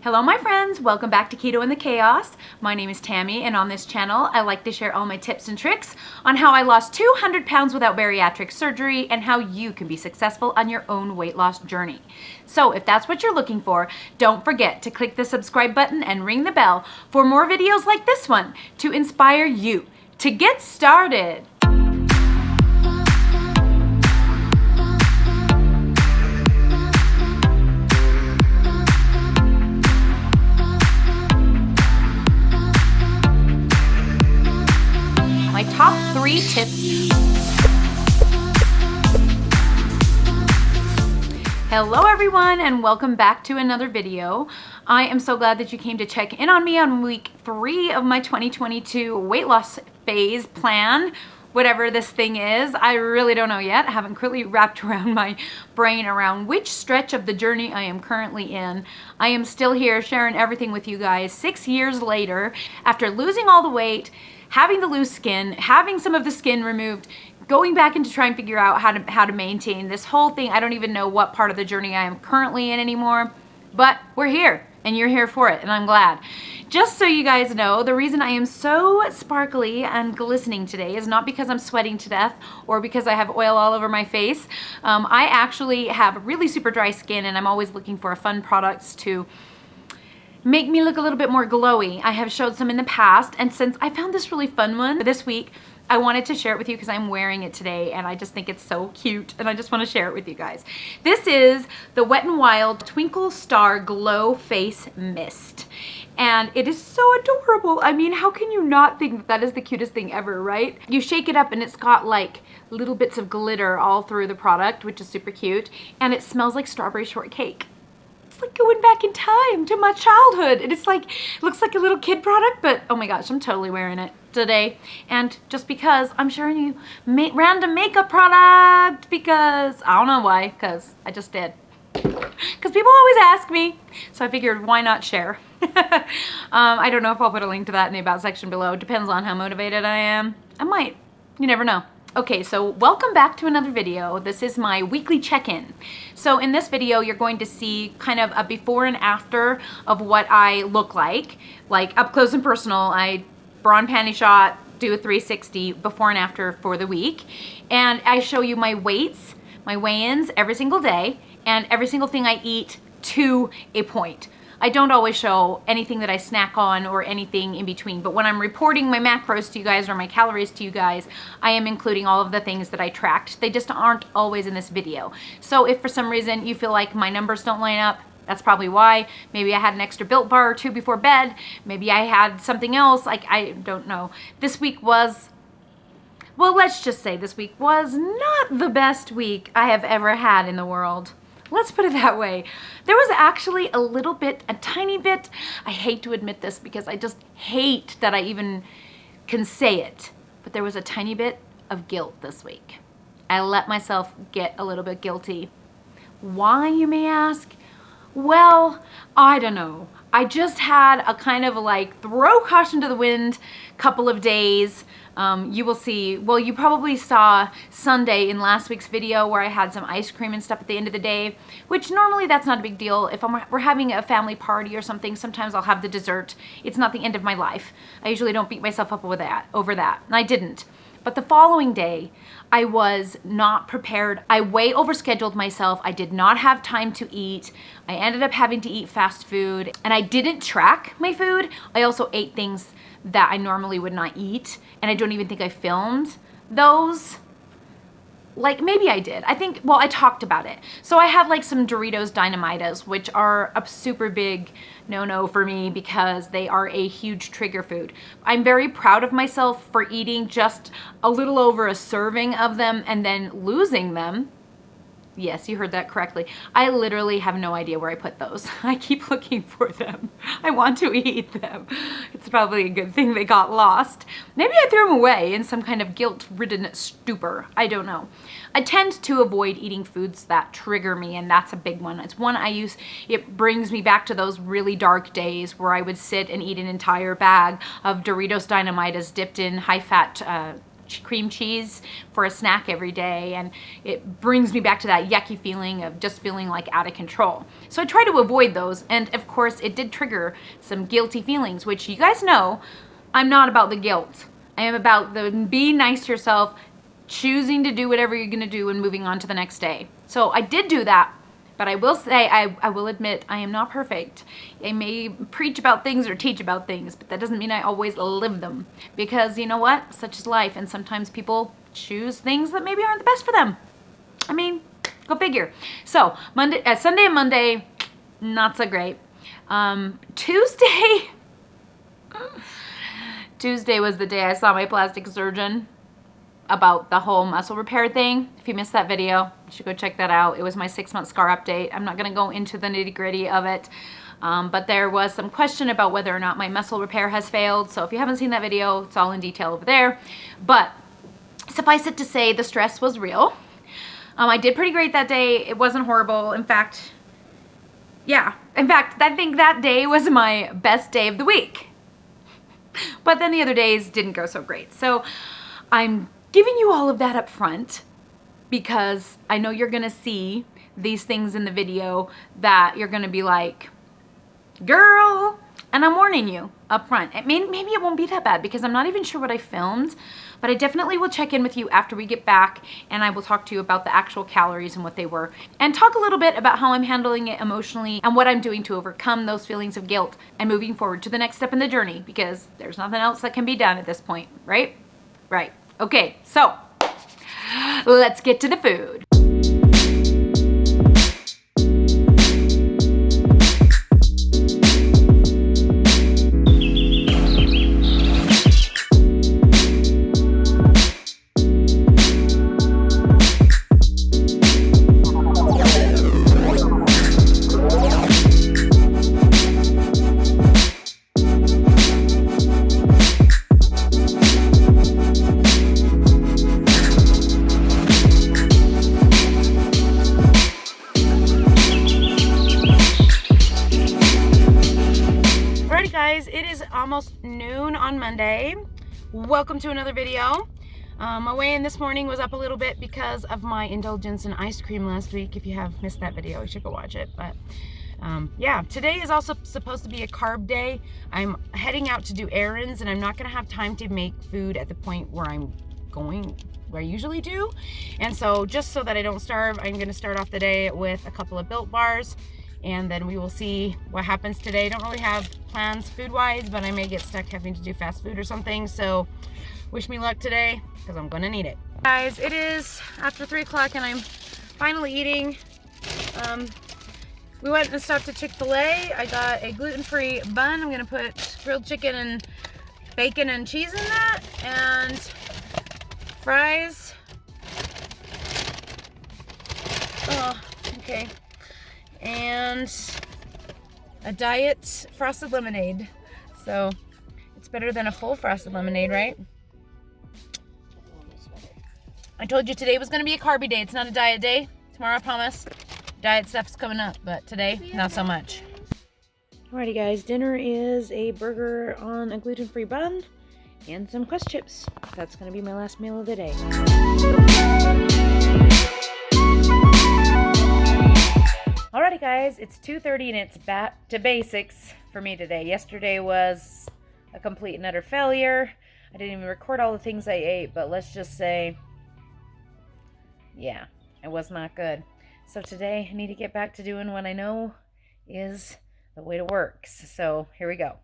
Hello my friends, welcome back to Keto and the Chaos. My name is Tammy, and on this channel I like to share all my tips and tricks on how I lost 200 pounds without bariatric surgery and how you can be successful on your own weight loss journey. So if that's what you're looking for, don't forget to click the subscribe button and ring the bell for more videos like this one to inspire you to get started. My top 3 tips. Hello everyone and welcome back to another video. I am so glad that you came to check in on me on week 3 of my 2022 weight loss phase plan. Whatever this thing is, I really don't know yet. I haven't really wrapped around my brain around which stretch of the journey I am currently in. I am still here sharing everything with you guys 6 years later after losing all the weight, having the loose skin, having some of the skin removed, going back in to try and figure out how to maintain this whole thing. I don't even know what part of the journey I am currently in anymore, but we're here and you're here for it and I'm glad. Just so you guys know, the reason I am so sparkly and glistening today is not because I'm sweating to death or because I have oil all over my face. I actually have really super dry skin and I'm always looking for fun products to make me look a little bit more glowy. I have showed some in the past, and since I found this really fun one this week, I wanted to share it with you because I'm wearing it today and I just think it's so cute and I just want to share it with you guys. This is the Wet n Wild Twinkle Star Glow Face Mist. And it is so adorable. I mean, how can you not think that that is the cutest thing ever, right? You shake it up and it's got like little bits of glitter all through the product, which is super cute. And it smells like strawberry shortcake. It's like going back in time to my childhood. And it's like, looks like a little kid product, but oh my gosh, I'm totally wearing it today. And just because I'm sharing you random makeup product, because I don't know why, because I just did. Because people always ask me, so I figured why not share. I don't know if I'll put a link to that in the about section below. It depends on how motivated I am. I might. You never know. Okay, so welcome back to another video. This is my weekly check-in. So in this video, you're going to see kind of a before and after of what I look like up close and personal. I bra and panty shot, do a 360 before and after for the week. And I show you my weights, my weigh-ins every single day, and every single thing I eat to a point. I don't always show anything that I snack on or anything in between, but when I'm reporting my macros to you guys or my calories to you guys, I am including all of the things that I tracked. They just aren't always in this video. So if for some reason you feel like my numbers don't line up, that's probably why. Maybe I had an extra Built Bar or 2 before bed. Maybe I had something else, like I don't know. This week was, well, let's just say this week was not the best week I have ever had in the world. Let's put it that way. There was actually a tiny bit, I hate to admit this because I just hate that I even can say it, but there was a tiny bit of guilt this week. I let myself get a little bit guilty. Why, you may ask? Well, I don't know. I just had a kind of like throw caution to the wind couple of days. You will see, well, you probably saw Sunday in last week's video where I had some ice cream and stuff at the end of the day, which normally that's not a big deal. If we're having a family party or something, sometimes I'll have the dessert. It's not the end of my life. I usually don't beat myself up over that, and I didn't. But the following day, I was not prepared. I way overscheduled myself. I did not have time to eat. I ended up having to eat fast food, and I didn't track my food. I also ate things that I normally would not eat, and I don't even think I filmed those. Like, maybe I did. I think, well, I talked about it. So I had like some Doritos Dynamitas, which are a super big no-no for me because they are a huge trigger food. I'm very proud of myself for eating just a little over a serving of them and then losing them. Yes, you heard that correctly. I literally have no idea where I put those. I keep looking for them. I want to eat them. It's probably a good thing they got lost. Maybe I threw them away in some kind of guilt-ridden stupor. I don't know. I tend to avoid eating foods that trigger me, and that's a big one. It's one I use. It brings me back to those really dark days where I would sit and eat an entire bag of Doritos Dynamitas dipped in high-fat cream cheese for a snack every day, and it brings me back to that yucky feeling of just feeling like out of control. So I try to avoid those, and of course it did trigger some guilty feelings, which you guys know I'm not about the guilt. I am about the being nice to yourself, choosing to do whatever you're gonna do and moving on to the next day. So I did do that, but I will say, I will admit, I am not perfect. I may preach about things or teach about things, but that doesn't mean I always live them. Because you know what? Such is life, and sometimes people choose things that maybe aren't the best for them. I mean, go figure. So Sunday and Monday, not so great. Tuesday was the day I saw my plastic surgeon about the whole muscle repair thing. If you missed that video, you should go check that out. It was my 6-month scar update. I'm not gonna go into the nitty-gritty of it, but there was some question about whether or not my muscle repair has failed. So if you haven't seen that video, it's all in detail over there. But suffice it to say, the stress was real. I did pretty great that day. It wasn't horrible. In fact, I think that day was my best day of the week. But then the other days didn't go so great. So I'm giving you all of that up front because I know you're gonna see these things in the video that you're gonna be like, girl, and I'm warning you up front. Maybe it won't be that bad because I'm not even sure what I filmed, but I definitely will check in with you after we get back, and I will talk to you about the actual calories and what they were, and talk a little bit about how I'm handling it emotionally and what I'm doing to overcome those feelings of guilt and moving forward to the next step in the journey, because there's nothing else that can be done at this point, right? Right. Okay, so let's get to the food. It is almost noon on Monday. Welcome to another video. My weigh-in this morning was up a little bit because of my indulgence in ice cream last week. If you have missed that video, you should go watch it. But yeah, today is also supposed to be a carb day. I'm heading out to do errands, and I'm not gonna have time to make food at the point where I'm going, where I usually do. And so just so that I don't starve, I'm gonna start off the day with a couple of Built bars, and then we will see what happens today. Don't really have plans food-wise, but I may get stuck having to do fast food or something, so wish me luck today, because I'm gonna need it. Guys, it is after 3 o'clock and I'm finally eating. We went and stopped at Chick-fil-A. I got a gluten-free bun. I'm gonna put grilled chicken and bacon and cheese in that, and fries. Oh, okay. And a diet frosted lemonade. So it's better than a full frosted lemonade, right? I told you today was gonna be a carby day. It's not a diet day. Tomorrow, I promise, diet stuff's coming up, but today, not so much. Alrighty guys, dinner is a burger on a gluten-free bun and some Quest chips. That's gonna be my last meal of the day. Alrighty guys, it's 2:30 and it's back to basics for me today. Yesterday was a complete and utter failure. I didn't even record all the things I ate, but let's just say, yeah, it was not good. So today I need to get back to doing what I know is the way to work. So here we go.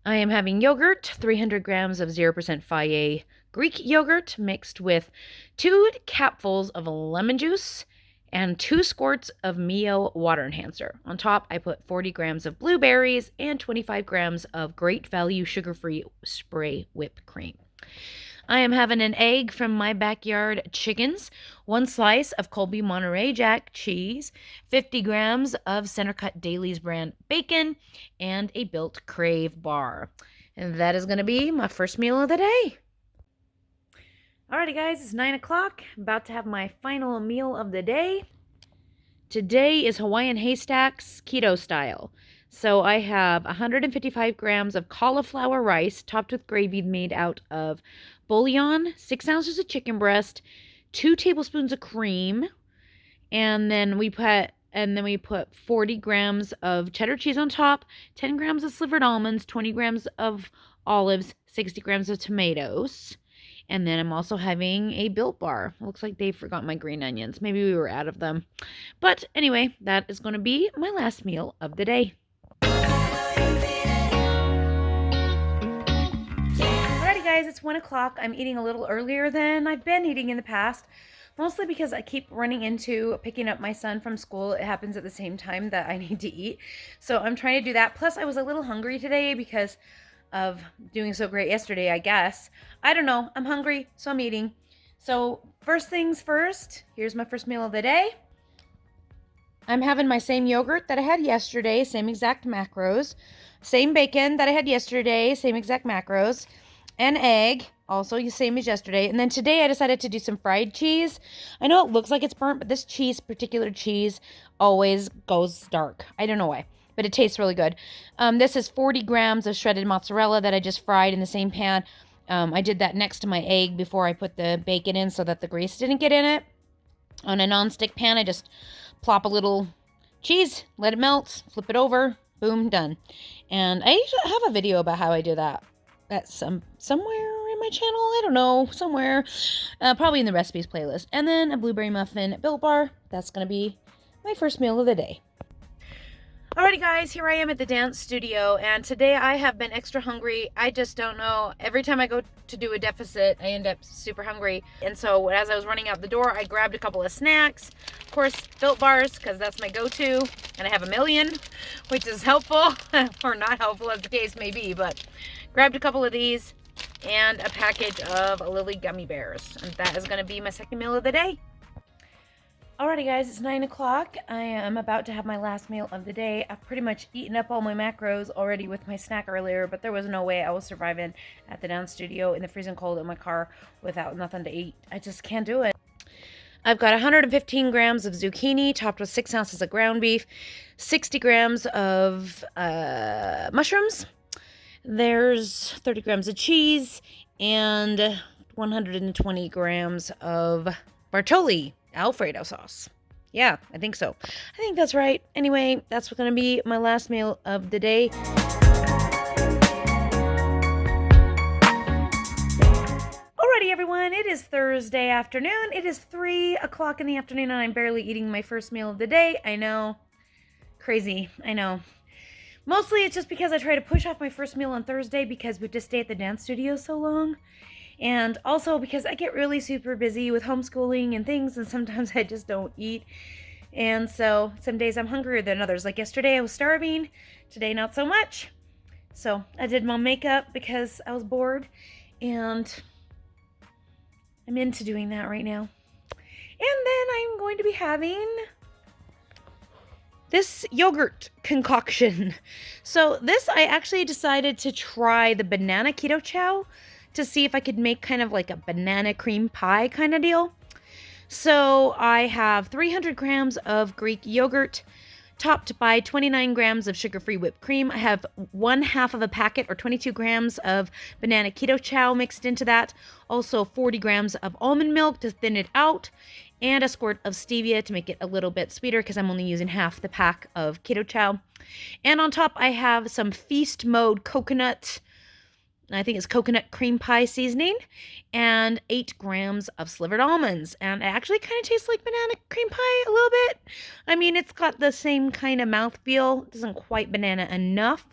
I am having yogurt, 300 grams of 0% Faye Greek yogurt mixed with 2 capfuls of lemon juice and 2 squirts of Mio water enhancer. On top, I put 40 grams of blueberries and 25 grams of great value sugar-free spray whipped cream. I am having an egg from my backyard chickens, 1 slice of Colby Monterey Jack cheese, 50 grams of Center Cut Dailies brand bacon, and a Built Crave bar. And that is going to be my first meal of the day. Alrighty guys, it's 9 o'clock. I'm about to have my final meal of the day. Today is Hawaiian Haystacks keto style. So I have 155 grams of cauliflower rice topped with gravy made out of bouillon, 6 ounces of chicken breast, 2 tablespoons of cream, and then we put 40 grams of cheddar cheese on top, 10 grams of slivered almonds, 20 grams of olives, 60 grams of tomatoes. And then I'm also having a Built Bar. Looks like they forgot my green onions. Maybe we were out of them. But anyway, that is going to be my last meal of the day. Alrighty guys, it's 1 o'clock. I'm eating a little earlier than I've been eating in the past. Mostly because I keep running into picking up my son from school. It happens at the same time that I need to eat. So I'm trying to do that. Plus I was a little hungry today because of doing so great yesterday, I guess. I don't know. I'm hungry, so I'm eating. So first things first, here's my first meal of the day. I'm having my same yogurt that I had yesterday, same exact macros. Same bacon that I had yesterday, same exact macros. An egg, also the same as yesterday. And then today I decided to do some fried cheese. I know it looks like it's burnt, but this particular cheese, always goes dark. I don't know why, but it tastes really good. This is 40 grams of shredded mozzarella that I just fried in the same pan. I did that next to my egg before I put the bacon in so that the grease didn't get in it. On a non-stick pan, I just plop a little cheese, let it melt, flip it over, boom, done. And I have a video about how I do that. That's somewhere in my channel. I don't know, somewhere. Probably in the recipes playlist. And then a blueberry muffin Built Bar. That's going to be my first meal of the day. Alrighty guys, here I am at the dance studio, and today I have been extra hungry. I just don't know. Every time I go to do a deficit, I end up super hungry. And so as I was running out the door, I grabbed a couple of snacks. Of course, Built Bars, because that's my go-to, and I have a million, which is helpful, or not helpful as the case may be, but grabbed a couple of these and a package of Lily gummy bears. And that is going to be my second meal of the day. Alrighty guys, it's 9 o'clock. I am about to have my last meal of the day. I've pretty much eaten up all my macros already with my snack earlier, but there was no way I was surviving at the dance studio in the freezing cold in my car without nothing to eat. I just can't do it. I've got 115 grams of zucchini topped with 6 ounces of ground beef, 60 grams of mushrooms. There's 30 grams of cheese and 120 grams of Bartoli Alfredo sauce. Yeah, I think so. I think that's right. Anyway, that's going to be my last meal of the day. Alrighty, everyone. It is Thursday afternoon. It is 3 o'clock in the afternoon, and I'm barely eating my first meal of the day. I know. Crazy. I know. Mostly it's just because I try to push off my first meal on Thursday because we just stay at the dance studio so long. And also because I get really super busy with homeschooling and things, and sometimes I just don't eat. And so some days I'm hungrier than others. Like yesterday I was starving, today not so much. So I did my makeup because I was bored, and I'm into doing that right now. And then I'm going to be having this yogurt concoction. So this, I actually decided to try the banana keto chow to see if I could make kind of like a banana cream pie kind of deal. So I have 300 grams of Greek yogurt topped by 29 grams of sugar-free whipped cream. I have 1/2 of a packet or 22 grams of banana keto chow mixed into that. Also 40 grams of almond milk to thin it out, and a squirt of stevia to make it a little bit sweeter because I'm only using half the pack of keto chow. And on top I have some feast mode coconut, I think it's coconut cream pie seasoning, and 8 grams of slivered almonds. And it actually kind of tastes like banana cream pie a little bit. I mean, it's got the same kind of mouthfeel. It doesn't quite banana enough,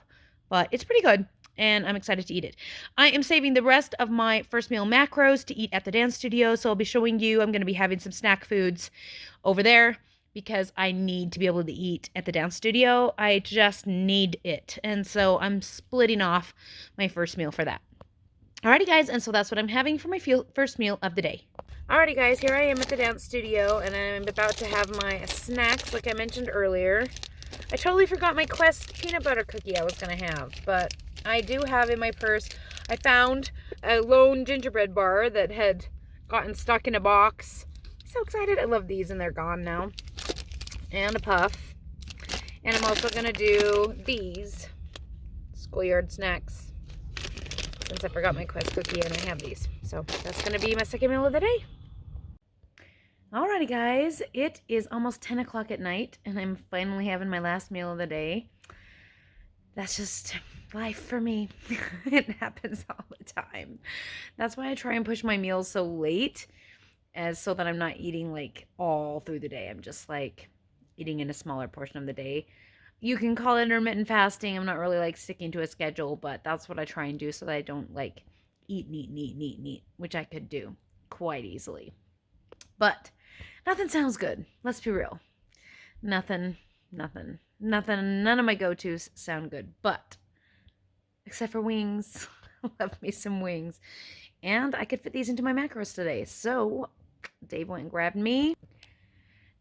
but it's pretty good, and I'm excited to eat it. I am saving the rest of my first meal macros to eat at the dance studio, so I'll be showing you. I'm going to be having some snack foods over there because I need to be able to eat at the dance studio. I just need it. And so I'm splitting off my first meal for that. Alrighty guys, and so that's what I'm having for my first meal of the day. Alrighty guys, here I am at the dance studio, and I'm about to have my snacks like I mentioned earlier. I totally forgot my Quest peanut butter cookie I was going to have, but I do have in my purse. I found a lone gingerbread bar that had gotten stuck in a box. So excited. I love these, and they're gone now. And a puff. And I'm also going to do these schoolyard snacks. since I forgot my Quest cookie and I have these. So that's going to be my second meal of the day. Alrighty guys, it is almost 10 o'clock at night and I'm finally having my last meal of the day. That's just life for me. It happens all the time. That's why I try and push my meals so late, as so that I'm not eating like all through the day. I'm just like eating in a smaller portion of the day. You can call it intermittent fasting. I'm not really like sticking to a schedule, but that's what I try and do so that I don't like eat, which I could do quite easily. But nothing sounds good. Let's be real. Nothing. None of my go-tos sound good, but except for wings. Love me some wings. And I could fit these into my macros today. So Dave went and grabbed me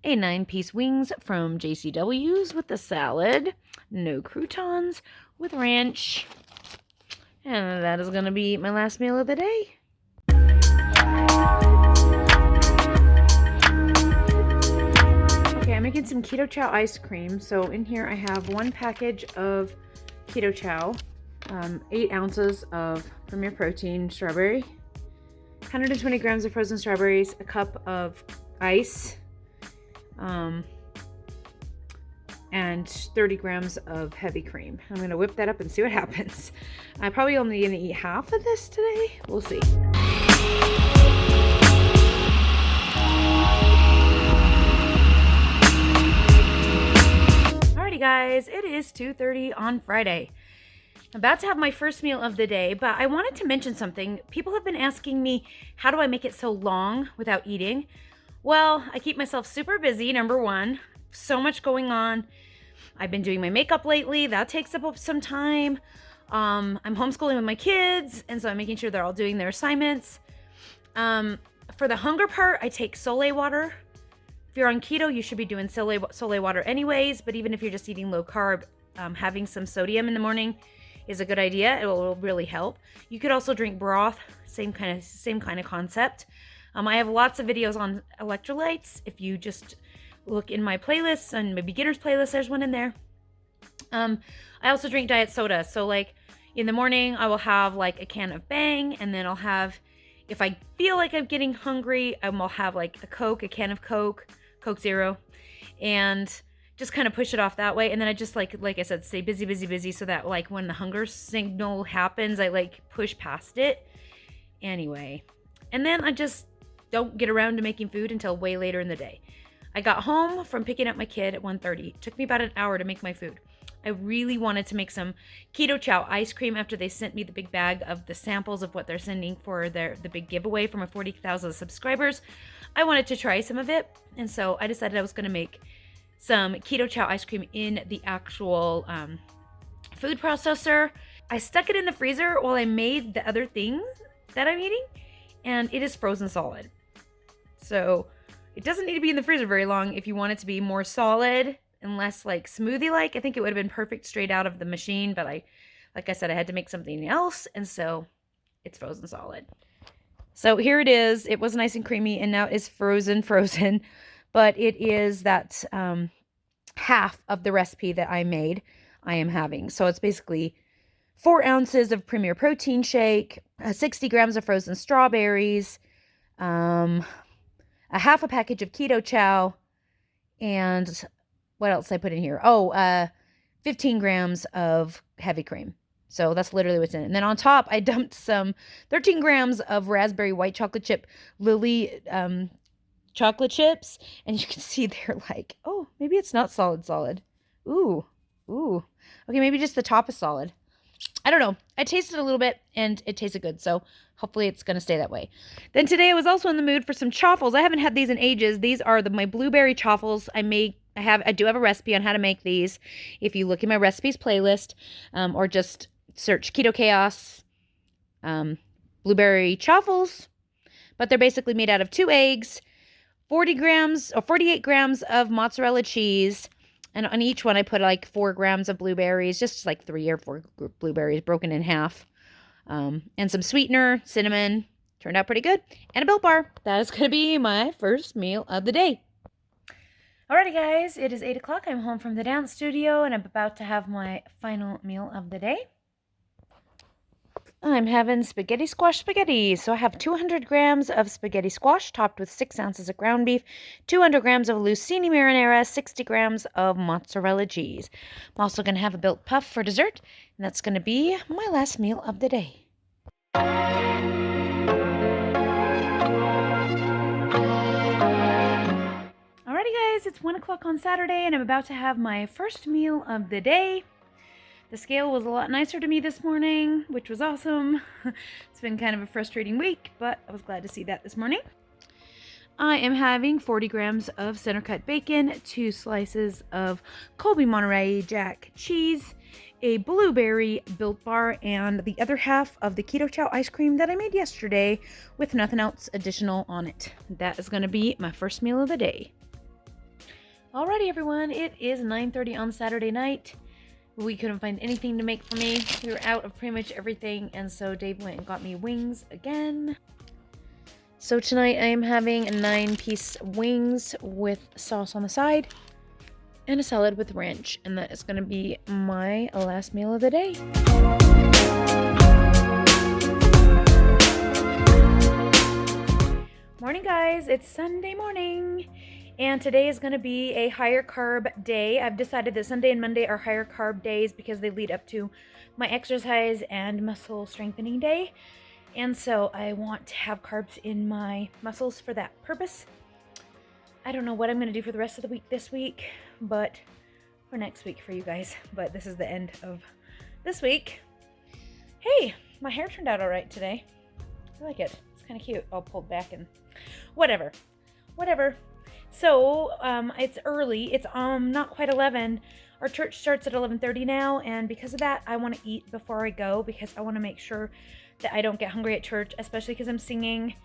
a 9-piece wings from JCW's with the salad, no croutons, with ranch. And that is going to be my last meal of the day. I'm making some Keto Chow ice cream. So in here I have 1 package of Keto Chow, 8 ounces of Premier Protein strawberry, 120 grams of frozen strawberries, a cup of ice, and 30 grams of heavy cream. I'm going to whip that up and see what happens. I'm probably only going to eat half of this today. We'll see. Guys, it is 2:30 on Friday. I'm about to have my first meal of the day, but I wanted to mention something. People have been asking me, how do I make it so long without eating? Well, I keep myself super busy, number one. So much going on. I've been doing my makeup lately. That takes up some time. I'm homeschooling with my kids, and so I'm making sure they're all doing their assignments. For the hunger part, I take Soleil water. If you're on keto, you should be doing Soleil water anyways, but even if you're just eating low carb, having some sodium in the morning is a good idea. It will really help. You could also drink broth, same kind of concept. I have lots of videos on electrolytes. If you just look in my playlists and my beginners playlist, there's one in there. I also drink diet soda. So like in the morning, I will have like a can of Bang, and then I'll have, if I feel like I'm getting hungry, I'll have like a Coke, a can of Coke Zero, and just kind of push it off that way. And then I just like I said, stay busy so that like when the hunger signal happens, I like push past it anyway. And then I just don't get around to making food until way later in the day. I got home from picking up my kid at 1:30. It took me about an hour to make my food. I really wanted to make some Keto Chow ice cream after they sent me the big bag of the samples of what they're sending for the big giveaway from 40,000 subscribers. I wanted to try some of it, and so I decided I was going to make some Keto Chow ice cream in the actual food processor. I stuck it in the freezer while I made the other things that I'm eating, and it is frozen solid. So it doesn't need to be in the freezer very long if you want it to be more solid and less like smoothie-like. I think it would have been perfect straight out of the machine, but like I said, I had to make something else, and so it's frozen solid. So here it is. It was nice and creamy, and now it's frozen, but it is that half of the recipe that I made I am having. So it's basically 4 ounces of Premier Protein shake, 60 grams of frozen strawberries, a half a package of Keto Chow, and what else did I put in here? 15 grams of heavy cream. So that's literally what's in it. And then on top, I dumped some 13 grams of raspberry white chocolate chip Lily chocolate chips. And you can see they're like, oh, maybe it's not solid. Ooh. Okay, maybe just the top is solid. I don't know. I tasted a little bit and it tasted good. So hopefully it's going to stay that way. Then today I was also in the mood for some Truffles. I haven't had these in ages. These are my blueberry Truffles. I do have a recipe on how to make these. If you look in my recipes playlist, or just search Keto Chaos blueberry Truffles. But they're basically made out of 2 eggs, 48 grams of mozzarella cheese, and on each one I put like 4 grams of blueberries, just like 3 or 4 blueberries broken in half, and some sweetener, cinnamon. Turned out pretty good, and a Built Bar. That is going to be my first meal of the day. Alrighty guys, it is 8 o'clock. I'm home from the dance studio, and I'm about to have my final meal of the day. I'm having spaghetti squash spaghetti. So I have 200 grams of spaghetti squash topped with 6 ounces of ground beef, 200 grams of lucini marinara, 60 grams of mozzarella cheese. I'm also going to have a built puff for dessert, and that's going to be my last meal of the day. Alrighty guys, it's 1 o'clock on Saturday and I'm about to have my first meal of the day. The scale was a lot nicer to me this morning, which was awesome. It's been kind of a frustrating week, but I was glad to see that this morning. I am having 40 grams of center cut bacon, 2 slices of Colby Monterey Jack cheese, a blueberry Built Bar, and the other half of the Keto Chow ice cream that I made yesterday with nothing else additional on it. That is going to be my first meal of the day. Alrighty everyone, it is 9:30 on Saturday night. We couldn't find anything to make for me. We were out of pretty much everything, and so Dave went and got me wings again. So tonight I am having 9-piece wings with sauce on the side and a salad with ranch, and that is going to be my last meal of the day. Morning guys, it's Sunday morning. And today is going to be a higher carb day. I've decided that Sunday and Monday are higher carb days because they lead up to my exercise and muscle strengthening day. And so I want to have carbs in my muscles for that purpose. I don't know what I'm going to do for the rest of the week this week, but for next week for you guys. But this is the end of this week. Hey, my hair turned out all right today. I like it. It's kind of cute. All pulled back and whatever. So, it's early. It's not quite 11. Our church starts at 11:30 now, and because of that, I want to eat before I go because I want to make sure that I don't get hungry at church, especially because I'm singing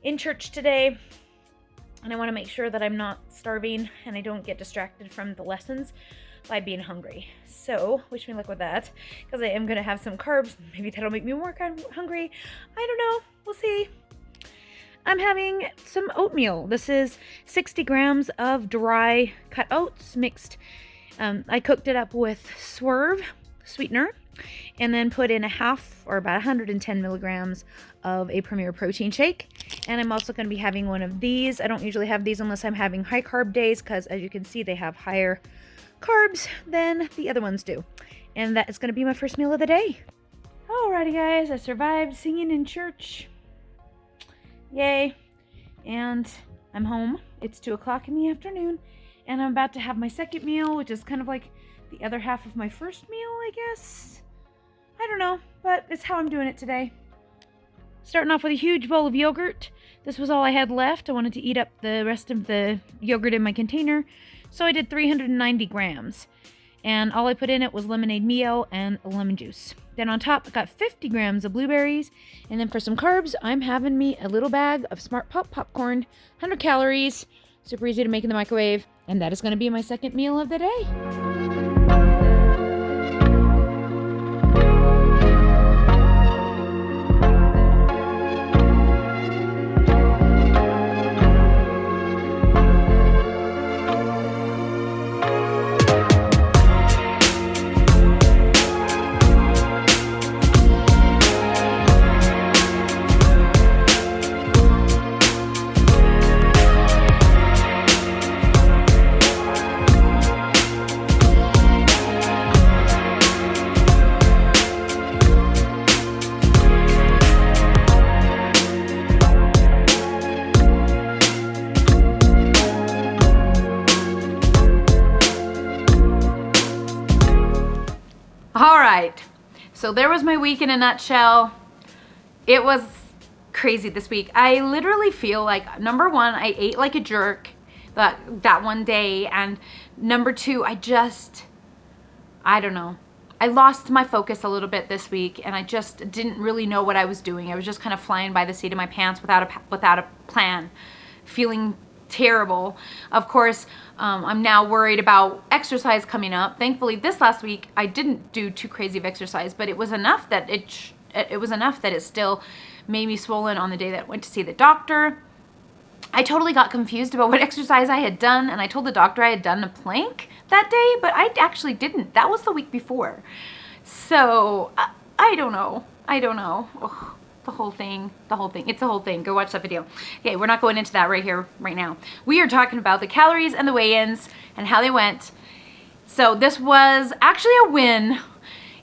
in church today, and I want to make sure that I'm not starving and I don't get distracted from the lessons by being hungry. So, wish me luck with that, because I am going to have some carbs. Maybe that'll make me more hungry. I don't know. We'll see. I'm having some oatmeal. This is 60 grams of dry cut oats mixed. I cooked it up with Swerve sweetener and then put in a half or about 110 milligrams of a Premier protein shake. And I'm also going to be having one of these. I don't usually have these unless I'm having high carb days because as you can see, they have higher carbs than the other ones do. And that is going to be my first meal of the day. Alrighty guys, I survived singing in church. Yay. And I'm home. It's 2 o'clock in the afternoon, and I'm about to have my second meal, which is kind of like the other half of my first meal, I guess. I don't know, but it's how I'm doing it today. Starting off with a huge bowl of yogurt. This was all I had left. I wanted to eat up the rest of the yogurt in my container, so I did 390 grams. And all I put in it was lemonade Mio and lemon juice. Then on top, I got 50 grams of blueberries. And then for some carbs, I'm having me a little bag of Smart Pop popcorn, 100 calories, super easy to make in the microwave. And that is going to be my second meal of the day. So there was my week in a nutshell. It was crazy this week. I literally feel like, number one, I ate like a jerk that one day, and number two, I don't know. I lost my focus a little bit this week, and I just didn't really know what I was doing. I was just kind of flying by the seat of my pants without a plan, feeling terrible. Of course, I'm now worried about exercise coming up. Thankfully, this last week I didn't do too crazy of exercise, but it was enough that it still made me swollen on the day that I went to see the doctor. I totally got confused about what exercise I had done, and I told the doctor I had done a plank that day, but I actually didn't. That was the week before. So I don't know. I don't know. Ugh, the whole thing. It's the whole thing. Go watch that video. Okay, we're not going into that right here, right now. We are talking about the calories and the weigh-ins and how they went. So this was actually a win.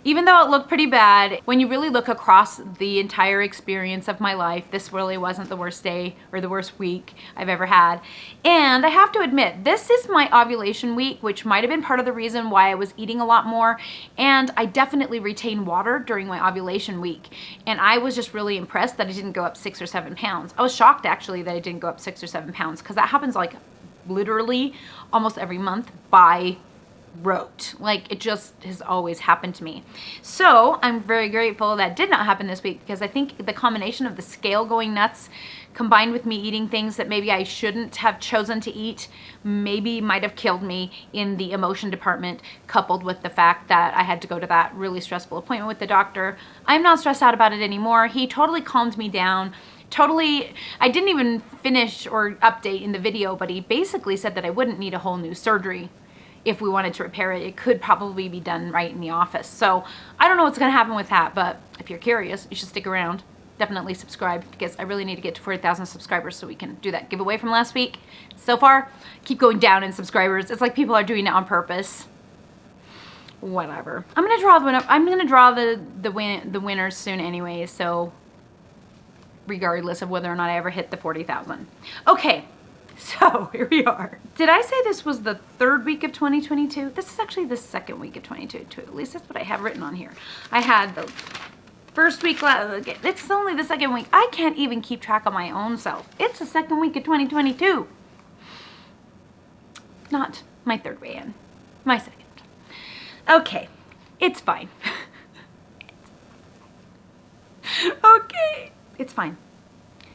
Even though it looked pretty bad, when you really look across the entire experience of my life, this really wasn't the worst day or the worst week I've ever had. And I have to admit, this is my ovulation week, which might have been part of the reason why I was eating a lot more. And I definitely retained water during my ovulation week. And I was just really impressed that I didn't go up 6 or 7 pounds. I was shocked actually that I didn't go up 6 or 7 pounds, because that happens like literally almost every month by rote. Like, it just has always happened to me. So I'm very grateful that did not happen this week, because I think the combination of the scale going nuts combined with me eating things that maybe I shouldn't have chosen to eat maybe might have killed me in the emotion department, coupled with the fact that I had to go to that really stressful appointment with the doctor. I'm not stressed out about it anymore. He totally calmed me down. Totally, I didn't even finish or update in the video, but he basically said that I wouldn't need a whole new surgery. If we wanted to repair it, it could probably be done right in the office. So I don't know what's gonna happen with that, but if you're curious, you should stick around. Definitely subscribe, because I really need to get to 40,000 subscribers so we can do that giveaway from last week. So far, keep going down in subscribers. It's like people are doing it on purpose. Whatever. I'm gonna draw the winner. I'm gonna draw the winners soon anyway, so regardless of whether or not I ever hit the 40,000. Okay. So here we are. Did I say this was the 3rd week of 2022? This is actually the 2nd week of 2022. At least that's what I have written on here. I had the 1st week, it's only the 2nd week. I can't even keep track of my own self. It's the 2nd week of 2022. Not my 3rd weigh-in, my 2nd. Okay, it's fine. Okay, it's fine.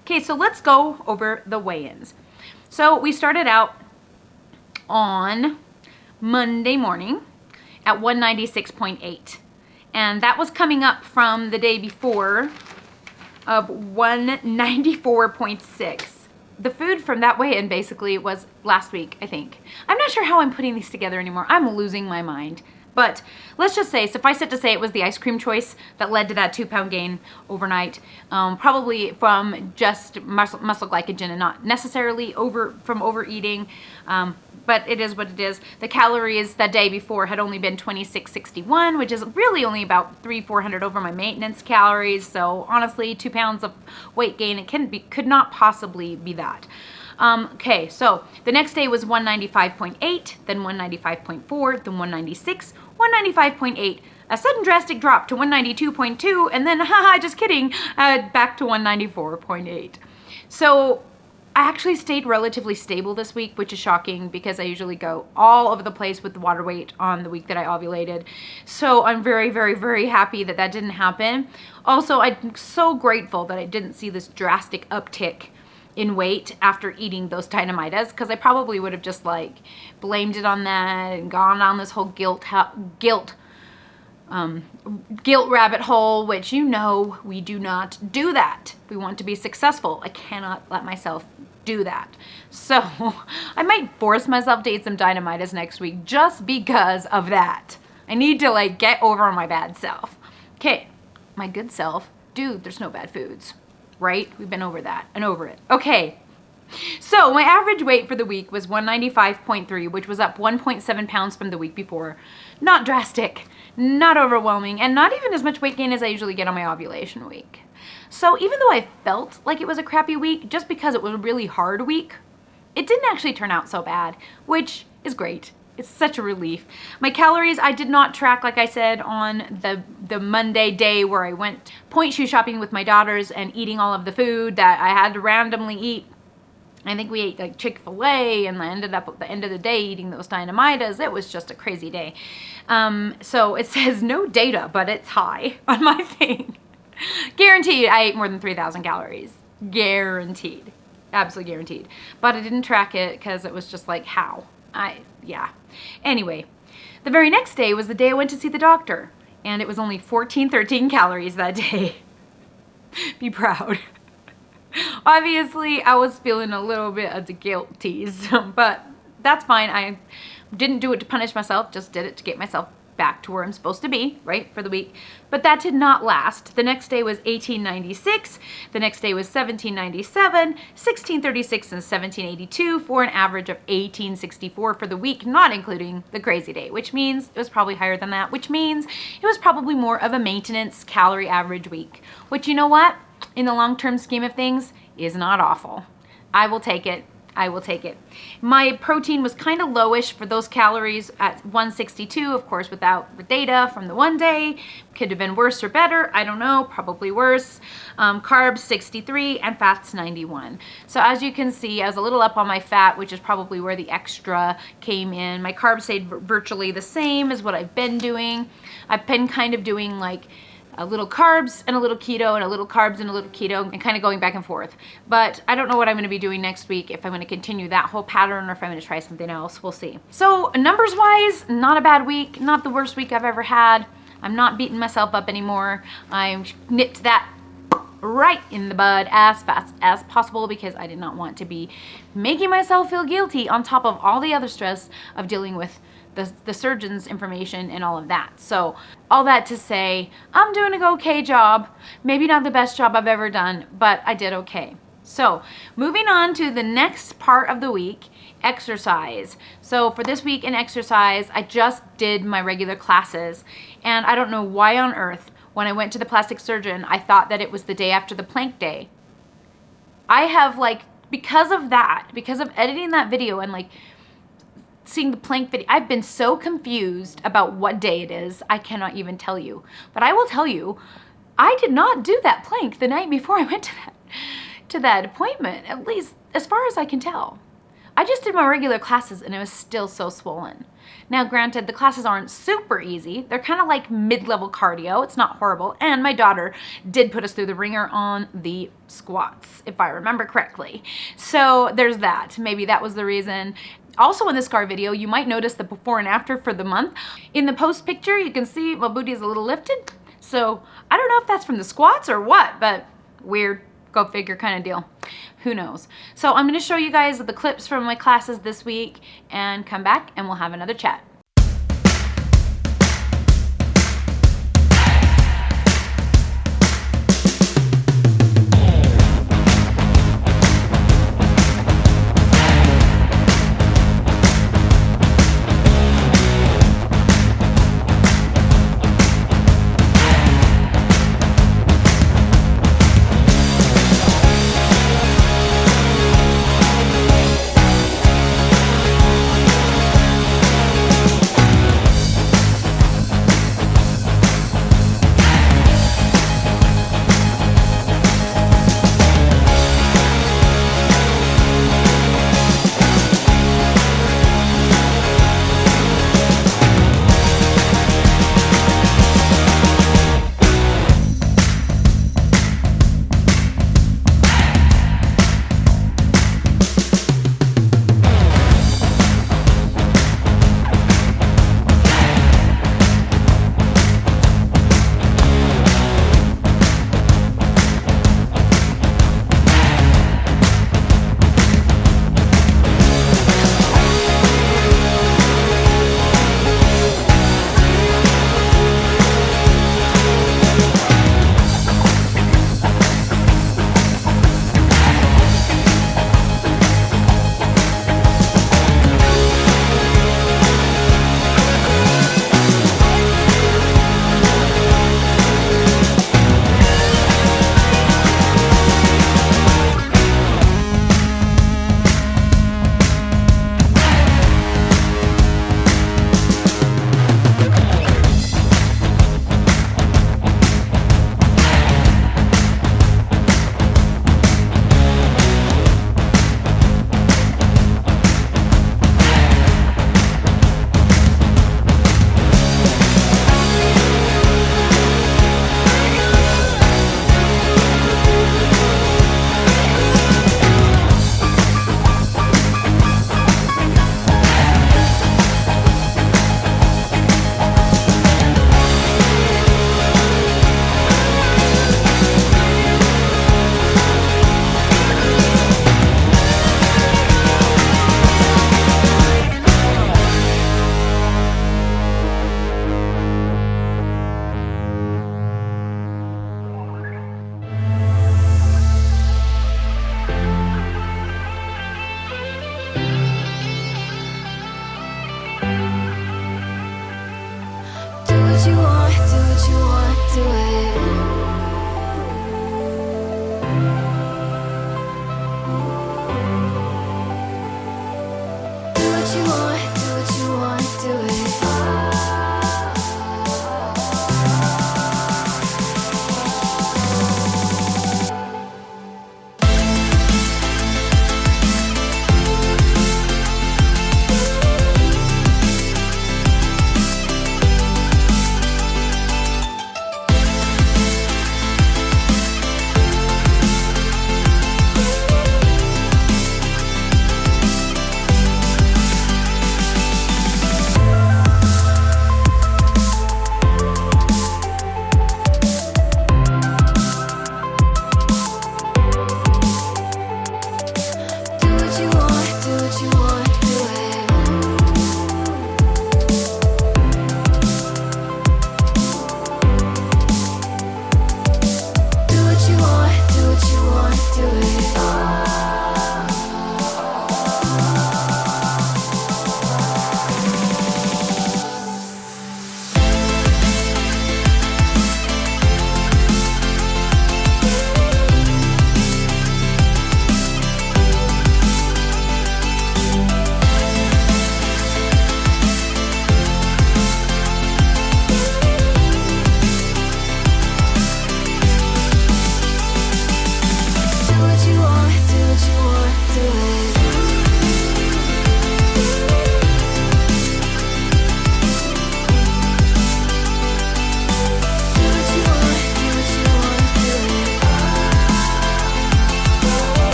Okay, so let's go over the weigh-ins. So we started out on Monday morning at 196.8, and that was coming up from the day before of 194.6. The food from that weigh-in basically was last week, I think. I'm not sure how I'm putting these together anymore. I'm losing my mind. But let's just say, suffice it to say, it was the ice cream choice that led to that 2-pound gain overnight, probably from just muscle glycogen and not necessarily from overeating, but it is what it is. The calories that day before had only been 2661, which is really only about 300-400 over my maintenance calories. So honestly, 2 pounds of weight gain, it could not possibly be that. Okay, so the next day was 195.8, then 195.4, then 196, 195.8, a sudden drastic drop to 192.2, and then, haha, just kidding, back to 194.8. So I actually stayed relatively stable this week, which is shocking because I usually go all over the place with the water weight on the week that I ovulated. So I'm very, very, very happy that that didn't happen. Also, I'm so grateful that I didn't see this drastic uptick in weight after eating those dynamitas, because I probably would have just like blamed it on that and gone down this whole guilt rabbit hole, which, you know, we do not do that. We want to be successful. I cannot let myself do that. So I might force myself to eat some dynamitas next week just because of that. I need to like get over my bad self. Okay, my good self, dude, there's no bad foods. Right? We've been over that and over it. Okay. So my average weight for the week was 195.3, which was up 1.7 pounds from the week before. Not drastic, not overwhelming, and not even as much weight gain as I usually get on my ovulation week. So even though I felt like it was a crappy week, just because it was a really hard week, it didn't actually turn out so bad, which is great. It's such a relief. My calories, I did not track, like I said, on the Monday day where I went point shoe shopping with my daughters and eating all of the food that I had to randomly eat. I think we ate like Chick-fil-A, and I ended up at the end of the day eating those dynamitas. It was just a crazy day. So it says no data, but it's high on my thing. Guaranteed I ate more than 3,000 calories. Guaranteed. Absolutely guaranteed. But I didn't track it because it was just like, how? Yeah. Anyway, the very next day was the day I went to see the doctor, and it was only 13 calories that day. Be proud. Obviously, I was feeling a little bit of the guilt tease, but that's fine. I didn't do it to punish myself, just did it to get myself back to where I'm supposed to be, right, for the week. But that did not last. The next day was 1896. The next day was 1797, 1636, and 1782 for an average of 1864 for the week, not including the crazy day, which means it was probably higher than that, which means it was probably more of a maintenance calorie average week, which, you know what, in the long-term scheme of things is not awful. I will take it. I will take it. My protein was kind of lowish for those calories at 162, of course, without the data from the one day. Could have been worse or better. I don't know, probably worse. Carbs 63 and fats 91. So as you can see, I was a little up on my fat, which is probably where the extra came in. My carbs stayed virtually the same as what I've been doing. I've been kind of doing like a little carbs and a little keto and a little carbs and a little keto and kind of going back and forth. But I don't know what I'm going to be doing next week, if I'm going to continue that whole pattern or if I'm going to try something else. We'll see. So numbers wise, not a bad week, not the worst week I've ever had. I'm not beating myself up anymore. I nipped that right in the bud as fast as possible because I did not want to be making myself feel guilty on top of all the other stress of dealing with the surgeon's information and all of that. So all that to say, I'm doing an okay job. Maybe not the best job I've ever done, but I did okay. So moving on to the next part of the week, exercise. So for this week in exercise, I just did my regular classes, and I don't know why on earth when I went to the plastic surgeon, I thought that it was the day after the plank day. I have because of that, because of editing that video and seeing the plank video, I've been so confused about what day it is, I cannot even tell you. But I will tell you, I did not do that plank the night before I went to that appointment, at least as far as I can tell. I just did my regular classes and it was still so swollen. Now granted, the classes aren't super easy. They're kind of like mid-level cardio. It's not horrible. And my daughter did put us through the ringer on the squats, if I remember correctly. So there's that. Maybe that was the reason. Also in this scar video, you might notice the before and after for the month. In the post picture, you can see my booty is a little lifted. So I don't know if that's from the squats or what, but weird, go figure kind of deal. Who knows? So I'm going to show you guys the clips from my classes this week and come back and we'll have another chat.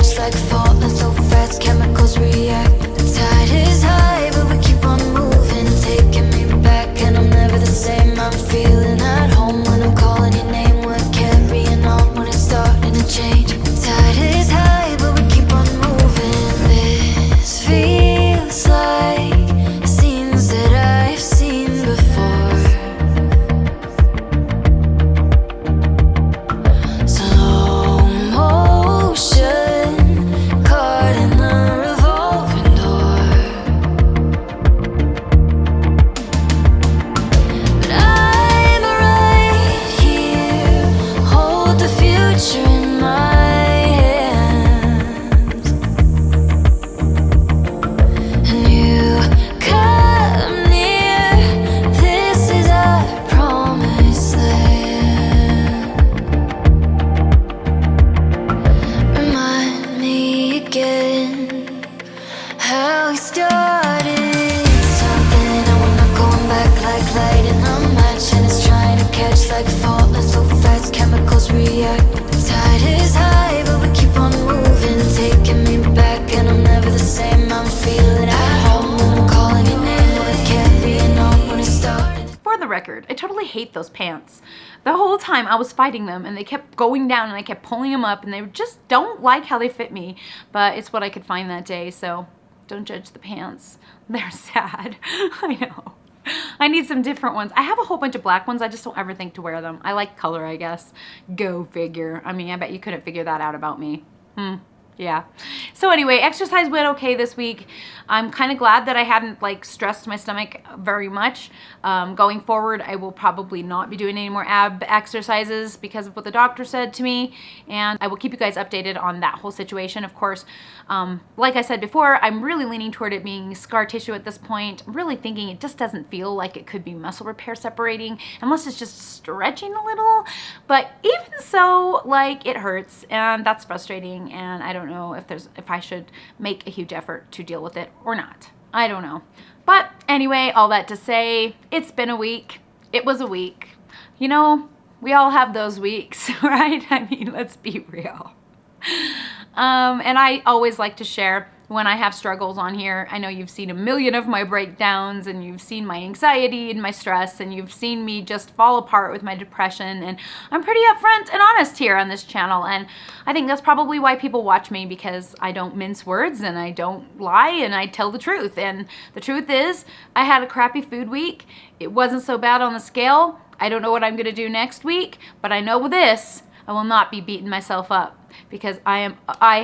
catch like falling so fast, chemicals react. The tide is high, but we keep on moving, taking me back, and I'm never the same. I'm feeling at home when I'm calling your name. We're carrying on when it's starting to change. The tide is high, but we keep on moving. This feels like scenes that I've seen before. Slow motion, caught in the revolving door. But I'm right here, hold the future in my hands. And you come near, this is our promised land. Remind me again how we started something, and we're not going back like lighting a match, and it's trying to catch like falling so fast, chemicals react. The tide is high, but we keep on moving, taking me back, and I'm never the same. I'm feeling at home when I'm calling your name. We're carrying on when it started. For the record, I totally hate those pants. The whole time I was fighting them and they kept going down and I kept pulling them up and they just don't like how they fit me, but it's what I could find that day, so don't judge the pants. They're sad. I know. I need some different ones. I have a whole bunch of black ones. I just don't ever think to wear them. I like color, I guess. Go figure. I mean, I bet you couldn't figure that out about me. Yeah. So anyway, exercise went okay this week. I'm kind of glad that I hadn't like stressed my stomach very much. Going forward, I will probably not be doing any more ab exercises because of what the doctor said to me, and I will keep you guys updated on that whole situation. Of course, like I said before, I'm really leaning toward it being scar tissue at this point. I'm really thinking it just doesn't feel like it could be muscle repair separating unless it's just stretching a little. But even so, like, it hurts, and that's frustrating, and I don't know if I should make a huge effort to deal with it or not. I don't know. But anyway, all that to say, it's been a week. It was a week. You know, we all have those weeks, right? I mean, let's be real. And I always like to share when I have struggles on here. I know you've seen a million of my breakdowns, and you've seen my anxiety and my stress, and you've seen me just fall apart with my depression, and I'm pretty upfront and honest here on this channel, and I think that's probably why people watch me, because I don't mince words and I don't lie and I tell the truth. And the truth is, I had a crappy food week. It wasn't so bad on the scale. I don't know what I'm gonna do next week, but I know with this, I will not be beating myself up, because I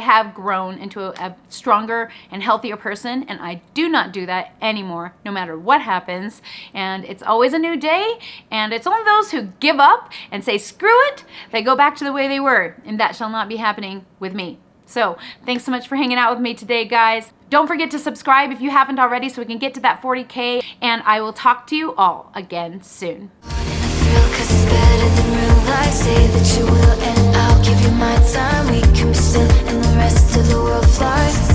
have grown into a stronger and healthier person, and I do not do that anymore, no matter what happens. And it's always a new day, and it's only those who give up and say screw it, they go back to the way they were, and that shall not be happening with me. So thanks so much for hanging out with me today, guys. Don't forget to subscribe if you haven't already, so we can get to that 40K, and I will talk to you all again soon. Cause it's better than real life. Say that you will, and I'll give you my time. We can be still, and the rest of the world flies.